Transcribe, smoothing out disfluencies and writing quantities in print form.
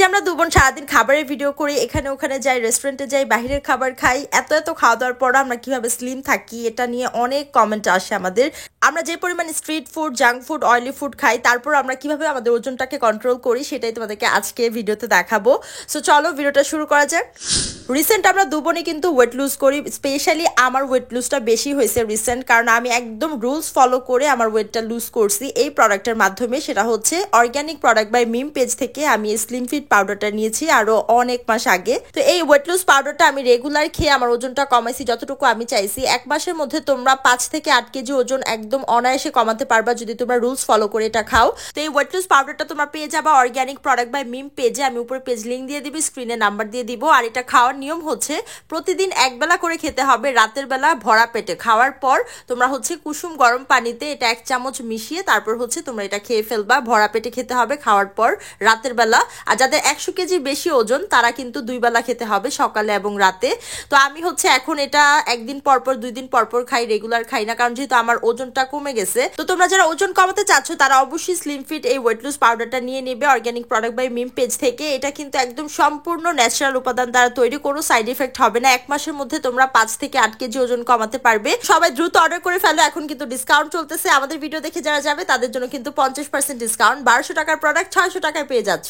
আমরা দুবোন সারাদিন খাবারের ভিডিও করি, এখানে ওখানে যাই, রেস্টুরেন্টে যাই, বাহিরের খাবার খাই, এত খাওয়া দাওয়ার পর আমরা কিভাবে স্লিম থাকি এটা নিয়ে অনেক কমেন্ট আসে আমাদের। আমরা যে পরিমাণ street food, junk food, oily food খাই, তারপর আমরা কিভাবে আমাদের ওজনটাকে কন্ট্রোল করি সেটাই তোমাদেরকে আজকে ভিডিওতে দেখাবো। সো চলো ভিডিওটা শুরু করা যাক। রিসেন্ট আমরা দুবোনে কিন্তু ওয়েট লুজ করি, স্পেশালি আমার ওয়েট লুজটা বেশি হয়েছে রিসেন্ট, কারণ আমি একদম রুলস ফলো করে আমার ওয়েটটা লুজ করছি এই প্রোডাক্টের মাধ্যমে। সেটা হচ্ছে organic product by Mim page থেকে আমি স্লিম ফিট পাউডারটা নিয়েছি আরো অনেক মাস আগে। তো এই ওয়েট লুজ পাউডারটা আমি রেগুলার খেয়ে আমার ওজনটা কমাইছি যতটুকু আমি চাইছি। 1 মাসের মধ্যে তোমরা 5 থেকে 8 কেজি ওজন একদম অনায়াসে কমাতে পারবা যদি তোমরা রুলস ফলো করে এটা খাও। তো এই ওয়েট লুজ পাউডারটা তোমরা পেয়ে যাবা অর্গানিক প্রোডাক্ট বাই মিম পেজে। আমি উপরে পেজ লিঙ্ক দিয়ে দিবি, স্ক্রিনে নাম্বার দিয়ে দিব। আর এটা খাওয়ার নিয়ম হচ্ছে প্রতিদিন একবেলা করে খেতে হবে, রাতের বেলা ভরা পেটে। খাওয়ার পর তোমরা হচ্ছে কুসুম গরম পানিতে এটা 1 চামচ মিশিয়ে তারপর হচ্ছে তোমরা এটা খেয়ে ফেলবা। ভরা পেটে খেতে হবে খাওয়ার পর রাতের বেলা। আর যাদের 100 কেজির বেশি ওজন তারা কিন্তু 2 বেলা খেতে হবে, সকালে এবং রাতে। তো আমি হচ্ছে এখন এটা 1 দিন পর পর 2 দিন পর পর খাই, রেগুলার খাই না, কারণ যেহেতু আমার ওজনটা কমে গেছে। তো তোমরা যারা ওজন কমাতে চাচ্ছ তারা অবশ্যই স্লিম ফিট এই ওয়েট লুজ পাউডারটা নিয়ে নেবে organic product by Mim page থেকে। এটা কিন্তু একদম সম্পূর্ণ ন্যাচারাল উপাদান দ্বারা তৈরি, কোনো সাইড এফেক্ট হবে না। 1 মাসের মধ্যে তোমরা 5 থেকে 8 কেজি ওজন কমাতে পারবে। সবাই দ্রুত অর্ডার করে ফেলো, এখন কিন্তু ডিসকাউন্ট চলতেছে। আমাদের ভিডিও দেখে যারা যাবে তাদের জন্য কিন্তু 50% ডিসকাউন্ট। 1200 টাকার প্রোডাক্ট 600 টাকায় পেয়ে যাচ্ছ।